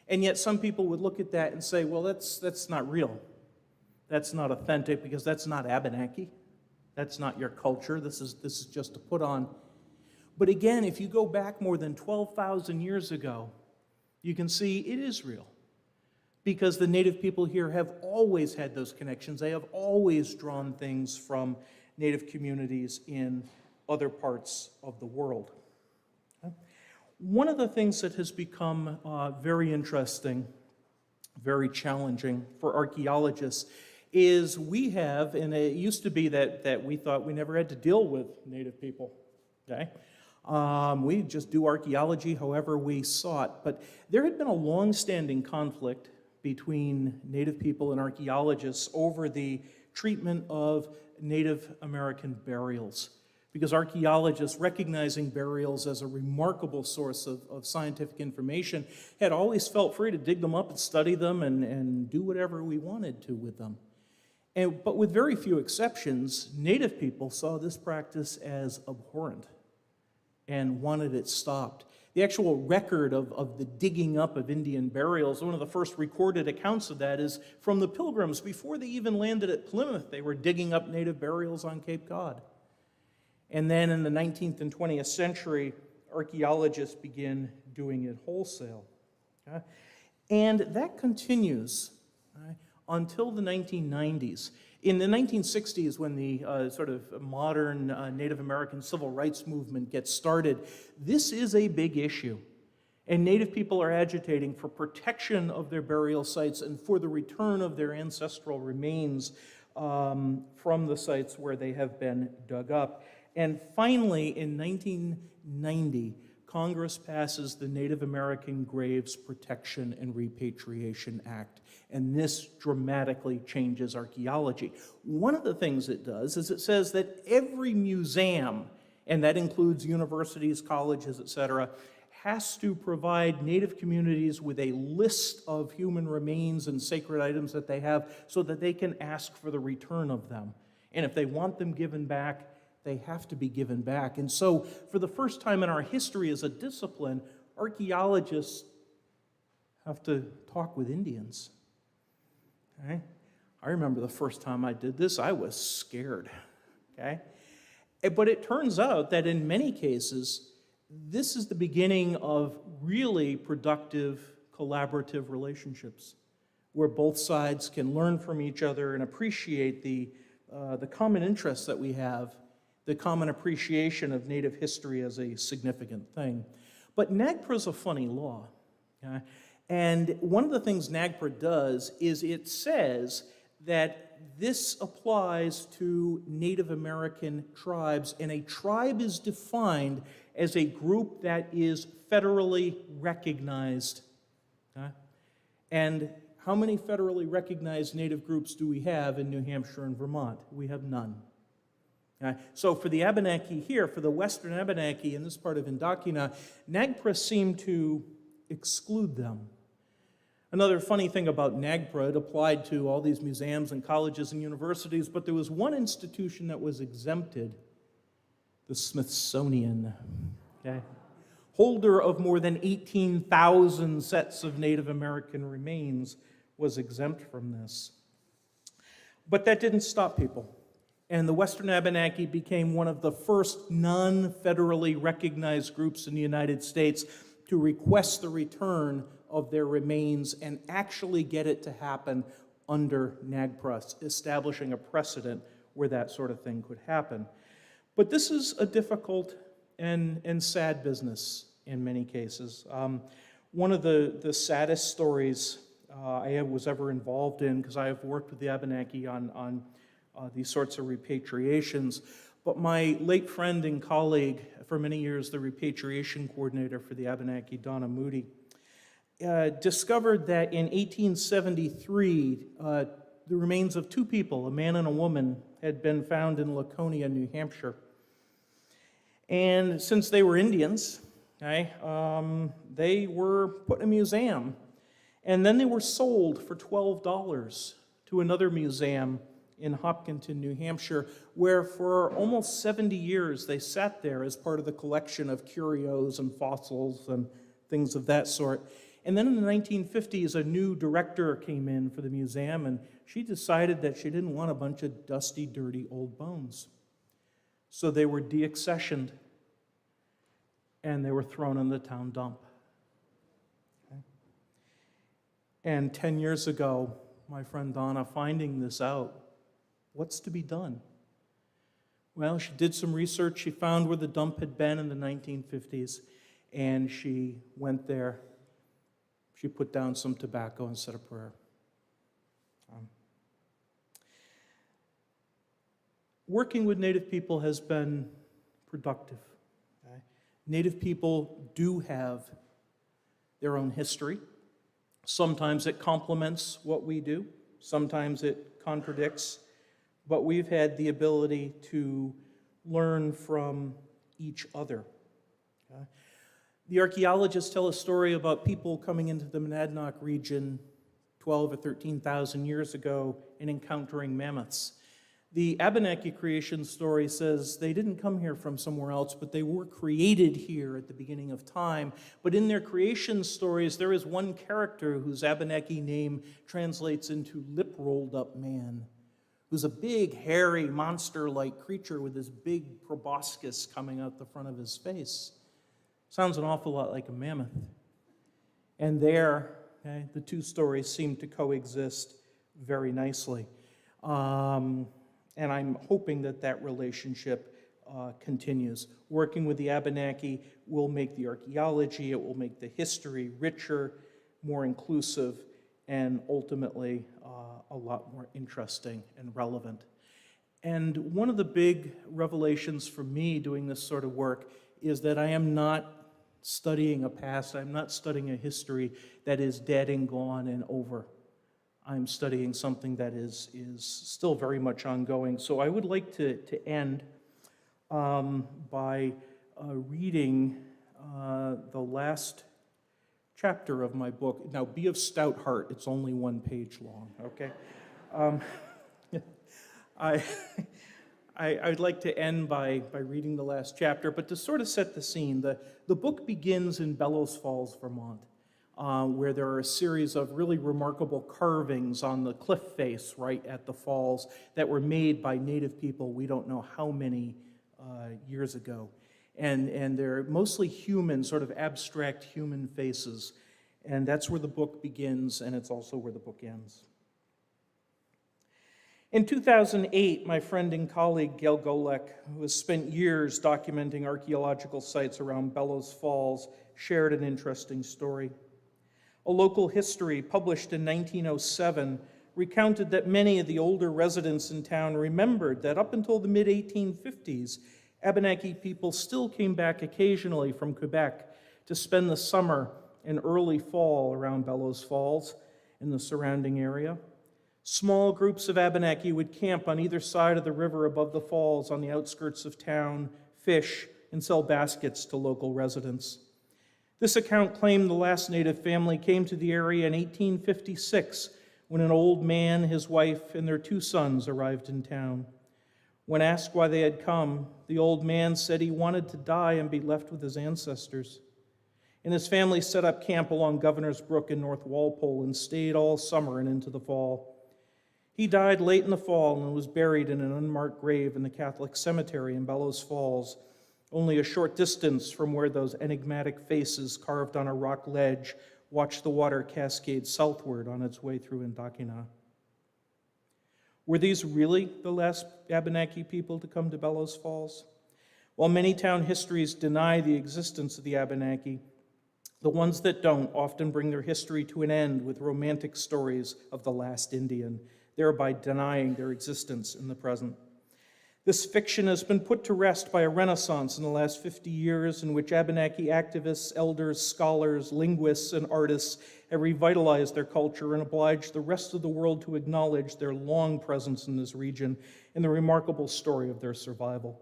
And yet some people would look at that and say, well, that's not real. That's not authentic because that's not Abenaki. That's not your culture. This is just a put on. But again, if you go back more than 12,000 years ago, you can see it is real. Because the native people here have always had those connections. They have always drawn things from native communities in other parts of the world. One of the things that has become very interesting, very challenging for archaeologists is we have, and it used to be that we thought we never had to deal with native people, okay? We just do archaeology however we saw it. But there had been a long-standing conflict between native people and archaeologists over the treatment of Native American burials. Because archaeologists, recognizing burials as a remarkable source of scientific information, had always felt free to dig them up and study them and do whatever we wanted to with them. But with very few exceptions, native people saw this practice as abhorrent and wanted it stopped. The actual record of the digging up of Indian burials, one of the first recorded accounts of that is from the Pilgrims. Before they even landed at Plymouth, they were digging up native burials on Cape Cod. And then in the 19th and 20th century, archaeologists begin doing it wholesale. Okay? And that continues until the 1990s. In the 1960s, when the sort of modern Native American civil rights movement gets started, this is a big issue. And Native people are agitating for protection of their burial sites and for the return of their ancestral remains from the sites where they have been dug up. And finally, in 1990, Congress passes the Native American Graves Protection and Repatriation Act, and this dramatically changes archaeology. One of the things it does is it says that every museum, and that includes universities, colleges, etc., has to provide Native communities with a list of human remains and sacred items that they have so that they can ask for the return of them. And if they want them given back, they have to be given back. And so, for the first time in our history as a discipline, archaeologists have to talk with Indians. Okay? I remember the first time I did this, I was scared. Okay? But it turns out that in many cases, this is the beginning of really productive, collaborative relationships where both sides can learn from each other and appreciate the common interests that we have, the common appreciation of Native history as a significant thing. But NAGPRA is a funny law. Okay? And one of the things NAGPRA does is it says that this applies to Native American tribes, and a tribe is defined as a group that is federally recognized. Okay? And how many federally recognized Native groups do we have in New Hampshire and Vermont? We have none. So for the Abenaki here, for the Western Abenaki in this part of Indokina, NAGPRA seemed to exclude them. Another funny thing about NAGPRA, it applied to all these museums and colleges and universities, but there was one institution that was exempted, the Smithsonian. Okay? Holder of more than 18,000 sets of Native American remains was exempt from this. But that didn't stop people. And the Western Abenaki became one of the first non-federally recognized groups in the United States to request the return of their remains and actually get it to happen under NAGPRA, establishing a precedent where that sort of thing could happen. But this is a difficult and sad business in many cases. One of the saddest stories I was ever involved in, because I have worked with the Abenaki on these sorts of repatriations. But my late friend and colleague, for many years the repatriation coordinator for the Abenaki, Donna Moody, discovered that in 1873, the remains of two people, a man and a woman, had been found in Laconia, New Hampshire. And since they were Indians, okay, they were put in a museum. And then they were sold for $12 to another museum in Hopkinton, New Hampshire, where for almost 70 years they sat there as part of the collection of curios and fossils and things of that sort. And then in the 1950s, a new director came in for the museum, and she decided that she didn't want a bunch of dusty, dirty old bones. So they were deaccessioned and they were thrown in the town dump. Okay? And 10 years ago, my friend Donna, finding this out, what's to be done? Well, she did some research. She found where the dump had been in the 1950s, and she went there. She put down some tobacco and said a prayer. Working with Native people has been productive. Okay? Native people do have their own history. Sometimes it complements what we do. Sometimes it contradicts. But we've had the ability to learn from each other. Okay? The archaeologists tell a story about people coming into the Monadnock region 12 or 13,000 years ago and encountering mammoths. The Abenaki creation story says they didn't come here from somewhere else, but they were created here at the beginning of time. But in their creation stories, there is one character whose Abenaki name translates into lip-rolled-up man, who's a big, hairy, monster-like creature with this big proboscis coming out the front of his face. Sounds an awful lot like a mammoth. And there, okay, the two stories seem to coexist very nicely. And I'm hoping that that relationship continues. Working with the Abenaki will make the archaeology, it will make the history richer, more inclusive, and ultimately a lot more interesting and relevant. And one of the big revelations for me doing this sort of work is that I am not studying a past, I'm not studying a history that is dead and gone and over. I'm studying something that is still very much ongoing. So I would like to end by reading the last chapter of my book. Now, be of stout heart. It's only 1 page long, okay? I'd like to end by reading the last chapter, but to sort of set the scene, the book begins in Bellows Falls, Vermont, where there are a series of really remarkable carvings on the cliff face right at the falls that were made by Native people we don't know how many years ago. And they're mostly human, sort of abstract human faces. And that's where the book begins, and it's also where the book ends. In 2008, my friend and colleague Gail Golek, who has spent years documenting archaeological sites around Bellows Falls, shared an interesting story. A local history published in 1907 recounted that many of the older residents in town remembered that up until the mid-1850s, Abenaki people still came back occasionally from Quebec to spend the summer and early fall around Bellows Falls in the surrounding area. Small groups of Abenaki would camp on either side of the river above the falls on the outskirts of town, fish, and sell baskets to local residents. This account claimed the last Native family came to the area in 1856 when an old man, his wife, and their 2 sons arrived in town. When asked why they had come, the old man said he wanted to die and be left with his ancestors. And his family set up camp along Governor's Brook in North Walpole and stayed all summer and into the fall. He died late in the fall and was buried in an unmarked grave in the Catholic cemetery in Bellows Falls, only a short distance from where those enigmatic faces carved on a rock ledge watch the water cascade southward on its way through Indakina. Were these really the last Abenaki people to come to Bellows Falls? While many town histories deny the existence of the Abenaki, the ones that don't often bring their history to an end with romantic stories of the last Indian, thereby denying their existence in the present. This fiction has been put to rest by a renaissance in the last 50 years in which Abenaki activists, elders, scholars, linguists, and artists have revitalized their culture and obliged the rest of the world to acknowledge their long presence in this region and the remarkable story of their survival.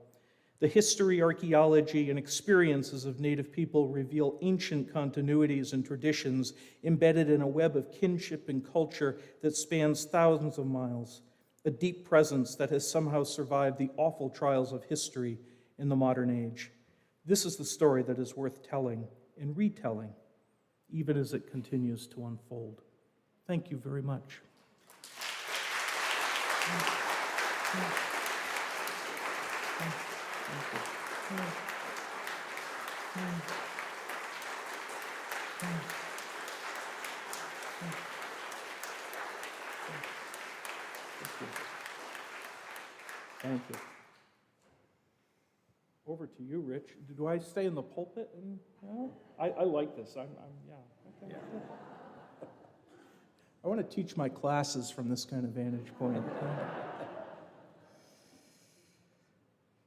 The history, archaeology, and experiences of Native people reveal ancient continuities and traditions embedded in a web of kinship and culture that spans thousands of miles, a deep presence that has somehow survived the awful trials of history in the modern age. This is the story that is worth telling and retelling, even as it continues to unfold. Thank you very much. Thank you. Over to you, Rich. Do I stay in the pulpit? And, I like this. Yeah. Okay. Yeah. I want to teach my classes from this kind of vantage point.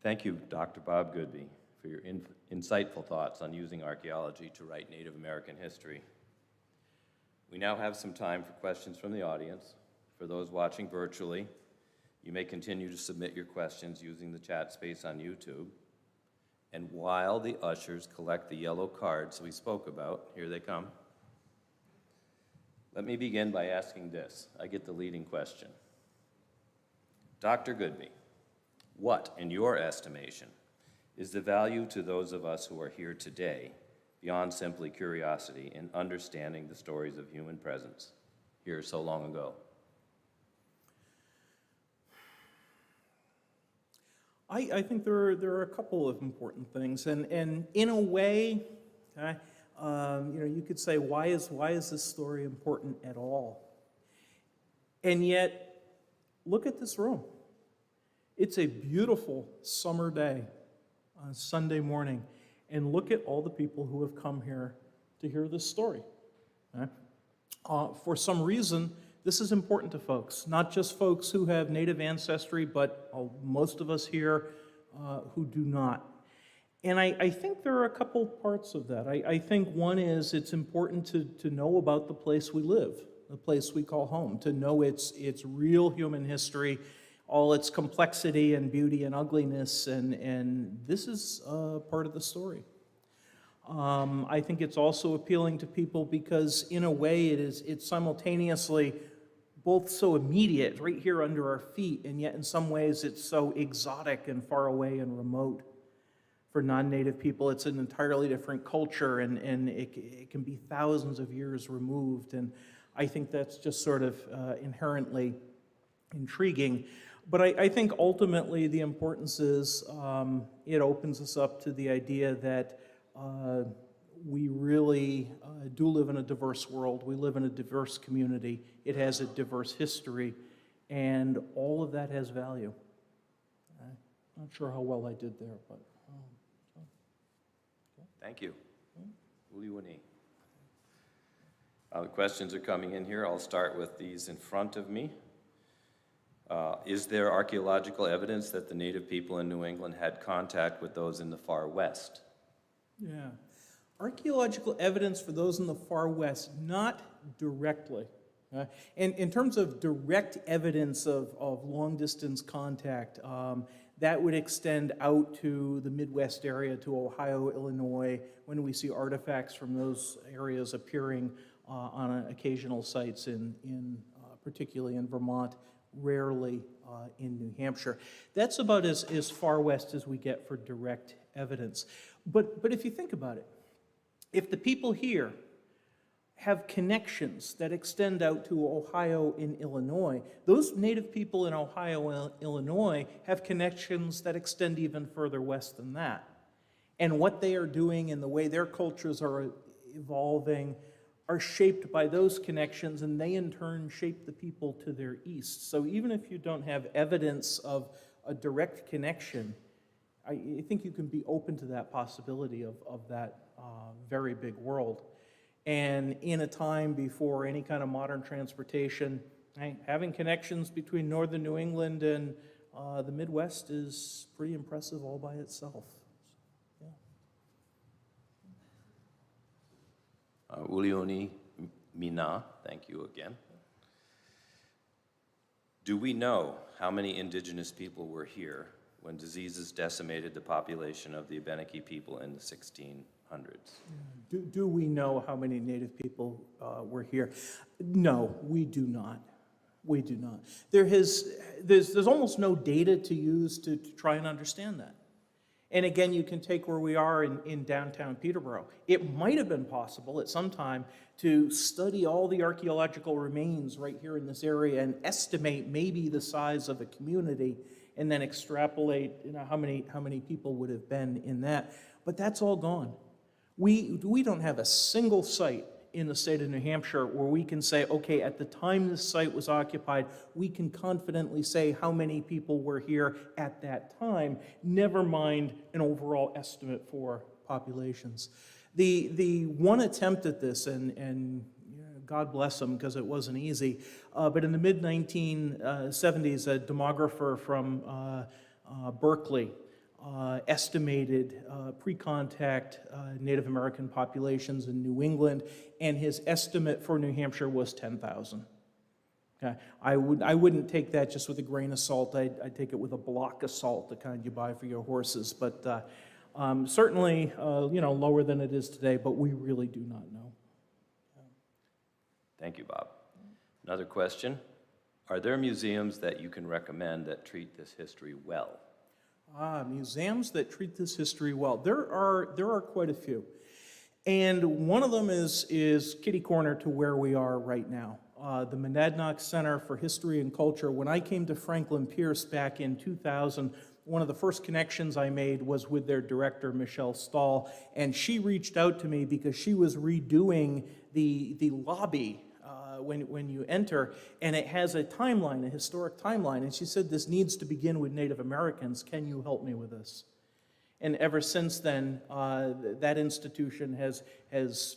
Thank you, Dr. Bob Goodby, for your insightful thoughts on using archaeology to write Native American history. We now have some time for questions from the audience. For those watching virtually, you may continue to submit your questions using the chat space on YouTube. And while the ushers collect the yellow cards we spoke about, here they come. Let me begin by asking this. I get the leading question. Dr. Goodby, what, in your estimation, is the value to those of us who are here today, beyond simply curiosity, in understanding the stories of human presence here so long ago? I think there are a couple of important things, and in a way, you could say, why is this story important at all? And yet, look at this room. It's a beautiful summer day on a Sunday morning, and look at all the people who have come here to hear this story. For some reason, this is important to folks, not just folks who have Native ancestry, but most of us here who do not. And I think there are a couple parts of that. I think one is it's important to know about the place we live, the place we call home, to know its real human history, all its complexity and beauty and ugliness, and this is part of the story. I think it's also appealing to people because, in a way, it's simultaneously both so immediate, right here under our feet, and yet in some ways it's so exotic and far away and remote. For non-Native people, it's an entirely different culture, and it can be thousands of years removed, and I think that's just sort of inherently intriguing. But I think ultimately the importance is it opens us up to the idea that we really do live in a diverse world. We live in a diverse community. It has a diverse history, and all of that has value. I'm not sure how well I did there, but... Thank you. Uliwani. The questions are coming in here. I'll start with these in front of me. Is there archaeological evidence that the Native people in New England had contact with those in the far west? Yeah. Archaeological evidence for those in the far west, not directly. And in terms of direct evidence of long-distance contact, that would extend out to the Midwest area, to Ohio, Illinois, when we see artifacts from those areas appearing on occasional sites particularly in Vermont, rarely in New Hampshire. That's about as far west as we get for direct evidence. But if you think about it, if the people here have connections that extend out to Ohio and Illinois, those Native people in Ohio and Illinois have connections that extend even further west than that. And what they are doing and the way their cultures are evolving are shaped by those connections, and they in turn shape the people to their east. So even if you don't have evidence of a direct connection, I think you can be open to that possibility of that very big world. And in a time before any kind of modern transportation, having connections between northern New England and the Midwest is pretty impressive all by itself. Ulioni Mina, thank you again. Do we know how many indigenous people were here when diseases decimated the population of the Abenaki people in the 1600s? Do we know how many Native people were here? No, we do not. We do not. There's almost no data to use to try and understand that. And again, you can take where we are in downtown Peterborough. It might have been possible at some time to study all the archaeological remains right here in this area and estimate maybe the size of a community and then extrapolate, how many people would have been in that. But that's all gone. We don't have a single site in the state of New Hampshire where we can say, okay, at the time this site was occupied, we can confidently say how many people were here at that time, never mind an overall estimate for populations. The one attempt at this, and God bless them because it wasn't easy, but in the mid-1970s, a demographer from Berkeley estimated pre-contact Native American populations in New England, and his estimate for New Hampshire was 10,000. Okay. I wouldn't take that just with a grain of salt. I'd take it with a block of salt, the kind you buy for your horses. But certainly, lower than it is today. But we really do not know. Thank you, Bob. Another question: are there museums that you can recommend that treat this history well? Museums that treat this history well. There are quite a few. And one of them is kitty corner to where we are right now. The Monadnock Center for History and Culture. When I came to Franklin Pierce back in 2000, one of the first connections I made was with their director, Michelle Stahl, and she reached out to me because she was redoing the lobby when you enter, and it has a timeline, a historic timeline, and she said, this needs to begin with Native Americans. Can you help me with this? And ever since then, that institution has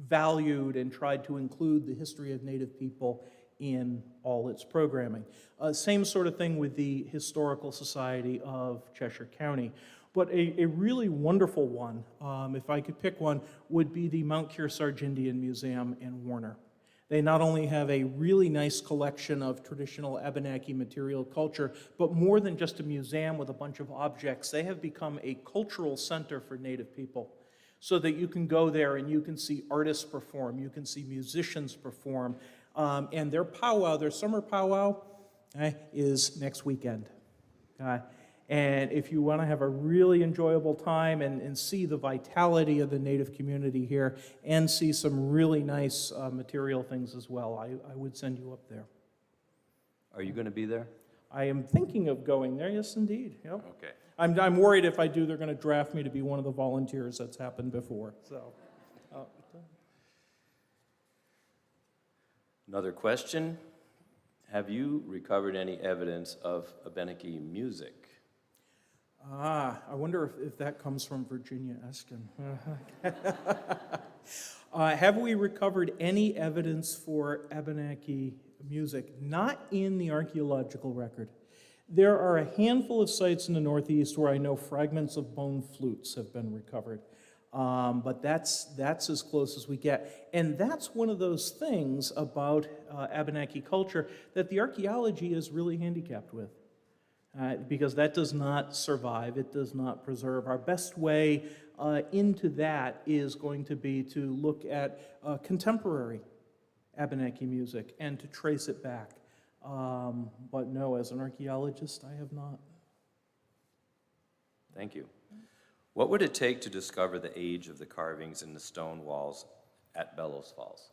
valued and tried to include the history of Native people in all its programming. Same sort of thing with the Historical Society of Cheshire County. But a really wonderful one, if I could pick one, would be the Mount Kearsarge Indian Museum in Warner. They not only have a really nice collection of traditional Abenaki material culture, but more than just a museum with a bunch of objects, they have become a cultural center for Native people, so that you can go there and you can see artists perform, you can see musicians perform, and their powwow, their summer powwow, is next weekend. And if you want to have a really enjoyable time and see the vitality of the Native community here and see some really nice material things as well, I would send you up there. Are you going to be there? I am thinking of going there, yes indeed. Yep. Okay. I'm worried if I do, they're going to draft me to be one of the volunteers. That's happened before. So. Another question: have you recovered any evidence of Abenaki music? I wonder if that comes from Virginia Eskin. Have we recovered any evidence for Abenaki music? Not in the archaeological record. There are a handful of sites in the Northeast where I know fragments of bone flutes have been recovered. But that's as close as we get. And that's one of those things about Abenaki culture that the archaeology is really handicapped with. Because that does not survive, it does not preserve. Our best way into that is going to be to look at contemporary Abenaki music and to trace it back. But no, as an archaeologist, I have not. Thank you. What would it take to discover the age of the carvings in the stone walls at Bellows Falls?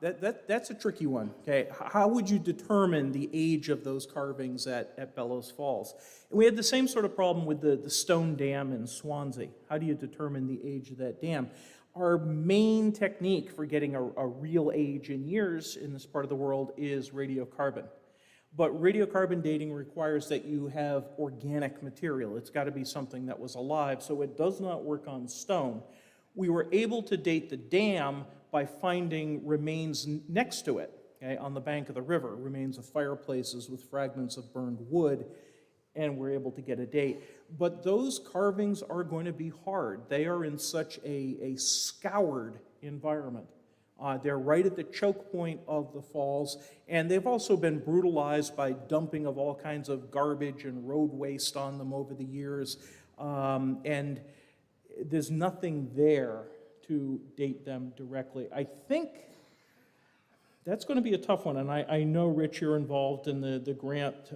That's a tricky one. Okay, how would you determine the age of those carvings at Bellows Falls? And we had the same sort of problem with the stone dam in Swansea. How do you determine the age of that dam? Our main technique for getting a real age in years in this part of the world is radiocarbon. But radiocarbon dating requires that you have organic material. It's got to be something that was alive, so it does not work on stone. We were able to date the dam by finding remains next to it, okay, on the bank of the river, remains of fireplaces with fragments of burned wood, and we're able to get a date. But those carvings are going to be hard. They are in such a scoured environment. They're right at the choke point of the falls, and they've also been brutalized by dumping of all kinds of garbage and road waste on them over the years, and there's nothing there to date them directly. I think that's going to be a tough one, and I know, Rich, you're involved in the grant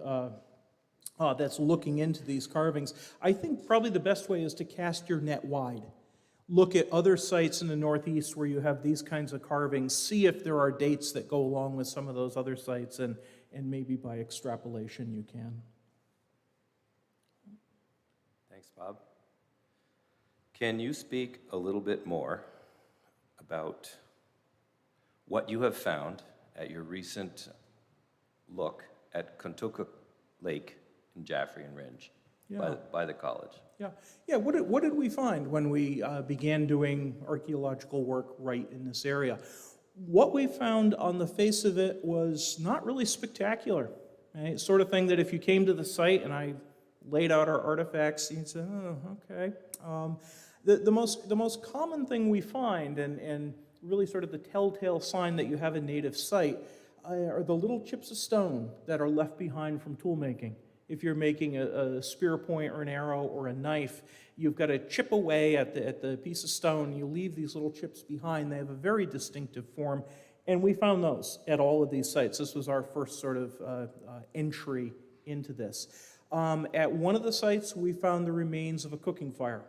that's looking into these carvings. I think probably the best way is to cast your net wide. Look at other sites in the Northeast where you have these kinds of carvings, see if there are dates that go along with some of those other sites, and maybe by extrapolation you can. Thanks, Bob. Can you speak a little bit more about what you have found at your recent look at Contoocook Lake in Jaffrey and Ringe by the college? Yeah. What did we find when we began doing archaeological work right in this area? What we found on the face of it was not really spectacular. Right? Sort of thing that if you came to the site and I laid out our artifacts, you'd say, oh, okay. The most common thing we find, and really sort of the telltale sign that you have a native site, are the little chips of stone that are left behind from tool making. If you're making a spear point or an arrow or a knife, you've got to chip away at the piece of stone. You leave these little chips behind. They have a very distinctive form, and we found those at all of these sites. This was our first sort of entry into this. At one of the sites, we found the remains of a cooking fire.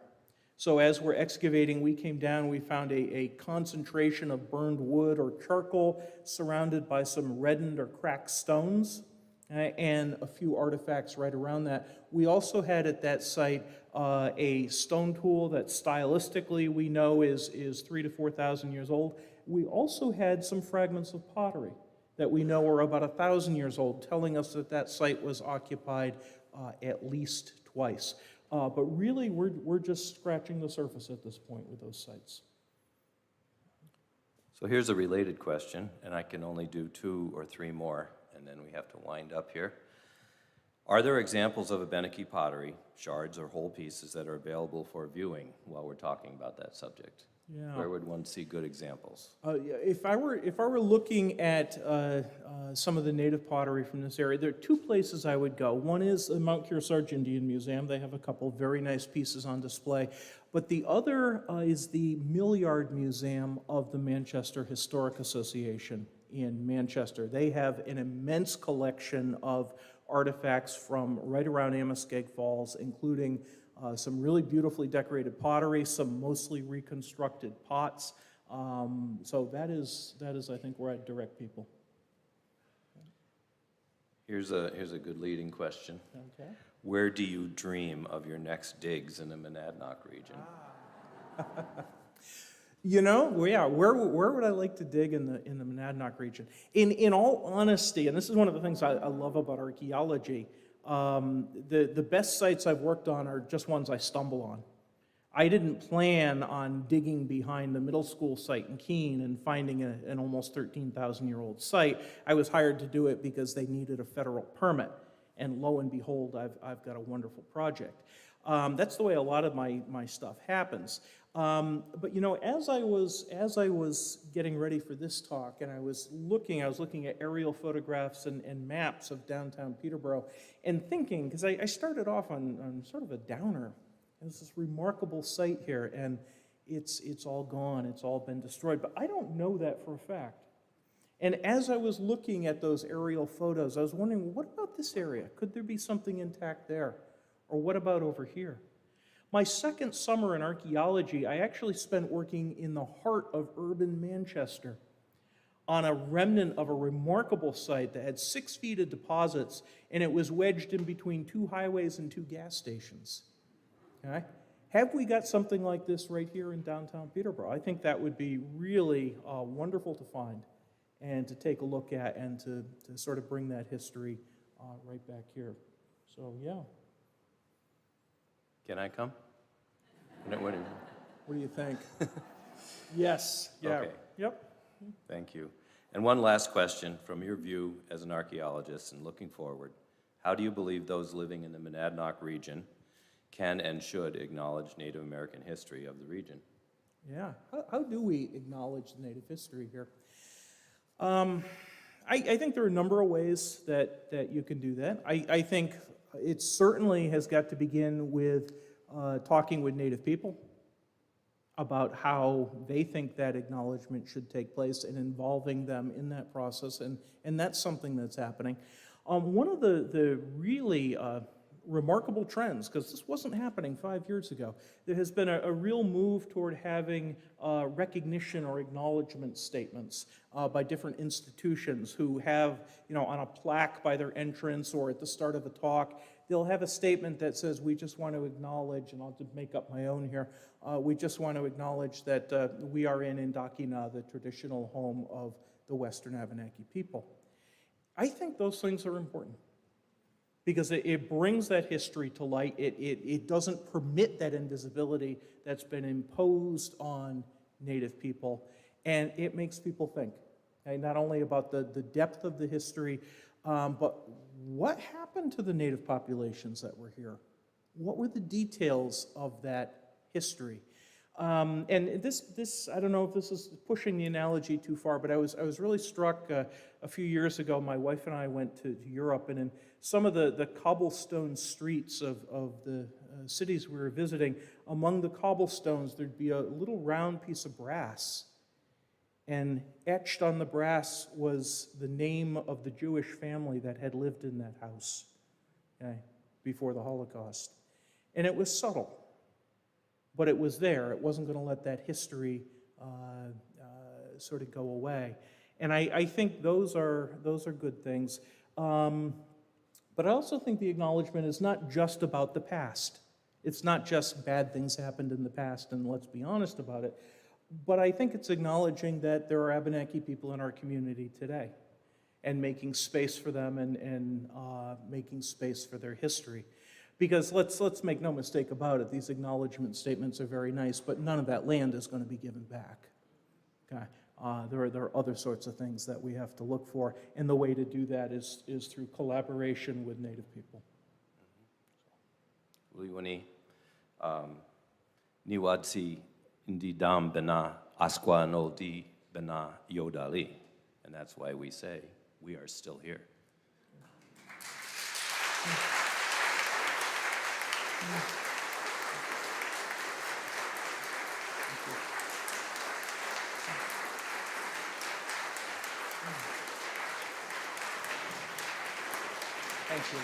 So as we're excavating, we came down, we found a concentration of burned wood or charcoal surrounded by some reddened or cracked stones, and a few artifacts right around that. We also had at that site a stone tool that stylistically we know is 3,000 to 4,000 years old. We also had some fragments of pottery that we know are about 1,000 years old, telling us that that site was occupied at least twice. But really, we're just scratching the surface at this point with those sites. So here's a related question, and I can only do 2 or 3 more, and then we have to wind up here. Are there examples of Abenaki pottery, shards or whole pieces, that are available for viewing while we're talking about that subject? Yeah. Where would one see good examples? If I were looking at some of the native pottery from this area, there are 2 places I would go. One is the Mount Kearsarge Indian Museum. They have a couple very nice pieces on display. But the other is the Millyard Museum of the Manchester Historic Association in Manchester. They have an immense collection of artifacts from right around Amoskeag Falls, including some really beautifully decorated pottery, some mostly reconstructed pots. So that is, I think, where I'd direct people. Here's a good leading question. Okay. Where do you dream of your next digs in the Monadnock region? You know, yeah, where would I like to dig in the Monadnock region? In all honesty, and this is one of the things I love about archaeology, the best sites I've worked on are just ones I stumble on. I didn't plan on digging behind the middle school site in Keene and finding an almost 13,000-year-old site. I was hired to do it because they needed a federal permit, and lo and behold, I've got a wonderful project. That's the way a lot of my stuff happens. But you know, as I was getting ready for this talk, and I was looking at aerial photographs and maps of downtown Peterborough, and thinking, because I started off on sort of a downer. There's this remarkable site here, and it's all gone, it's all been destroyed. But I don't know that for a fact. And as I was looking at those aerial photos, I was wondering, what about this area? Could there be something intact there? Or what about over here? My second summer in archaeology, I actually spent working in the heart of urban Manchester on a remnant of a remarkable site that had 6 feet of deposits, and it was wedged in between 2 highways and 2 gas stations. Okay? Have we got something like this right here in downtown Peterborough? I think that would be really wonderful to find and to take a look at, and to sort of bring that history right back here. So, yeah. Can I come? What do you think? Yes. Yeah. Okay. Yep. Thank you. And one last question from your view as an archaeologist and looking forward. How do you believe those living in the Monadnock region can and should acknowledge Native American history of the region? Yeah. How do we acknowledge the Native history here? I think there are a number of ways that you can do that. I think it certainly has got to begin with talking with Native people about how they think that acknowledgement should take place and involving them in that process, and that's something that's happening. One of the really remarkable trends, because this wasn't happening 5 years ago, there has been a real move toward having recognition or acknowledgement statements by different institutions who have, you know, on a plaque by their entrance or at the start of a talk, they'll have a statement that says, we just want to acknowledge, and I'll just make up my own here, we just want to acknowledge that we are in Indakina, the traditional home of the Western Abenaki people. I think those things are important because it brings that history to light. It doesn't permit that invisibility that's been imposed on Native people, and it makes people think, okay, not only about the depth of the history, but what happened to the Native populations that were here? What were the details of that history? And this, I don't know if this is pushing the analogy too far, but I was really struck a few years ago. My wife and I went to Europe, and in some of the cobblestone streets of the cities we were visiting, among the cobblestones, there'd be a little round piece of brass. And etched on the brass was the name of the Jewish family that had lived in that house, okay, before the Holocaust. And it was subtle, but it was there. It wasn't going to let that history sort of go away. And I think those are good things. But I also think the acknowledgement is not just about the past. It's not just bad things happened in the past, and let's be honest about it. But I think it's acknowledging that there are Abenaki people in our community today and making space for them and making space for their history. Because let's make no mistake about it, these acknowledgement statements are very nice, but none of that land is going to be given back. Okay? There are other sorts of things that we have to look for, and the way to do that is through collaboration with Native people. Uliwani, niwadsi Indi dam bena asqua no di bena yodali. And that's why we say we are still here. Thank you.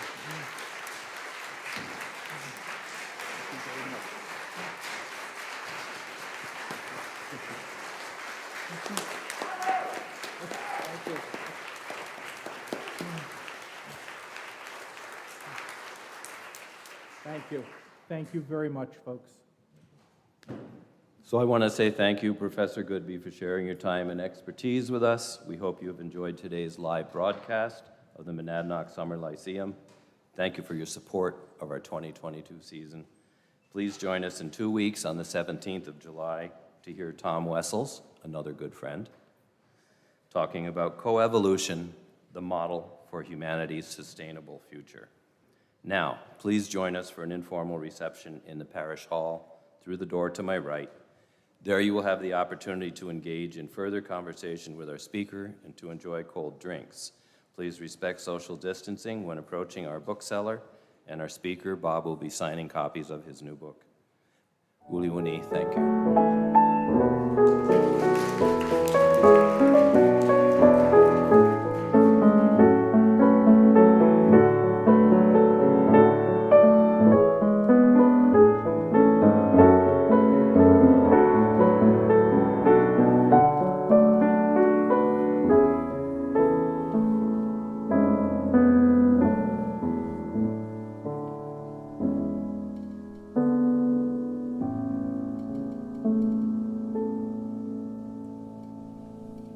Thank you very much. Thank you. Thank you. Thank you very much, folks. So I want to say thank you, Professor Goodby, for sharing your time and expertise with us. We hope you have enjoyed today's live broadcast of the Monadnock Summer Lyceum. Thank you for your support of our 2022 season. Please join us in 2 weeks on the 17th of July to hear Tom Wessels, another good friend, talking about coevolution, the model for humanity's sustainable future. Now, please join us for an informal reception in the parish hall through the door to my right. There you will have the opportunity to engage in further conversation with our speaker and to enjoy cold drinks. Please respect social distancing when approaching our bookseller, and our speaker, Bob, will be signing copies of his new book. Uliwuni, thank you.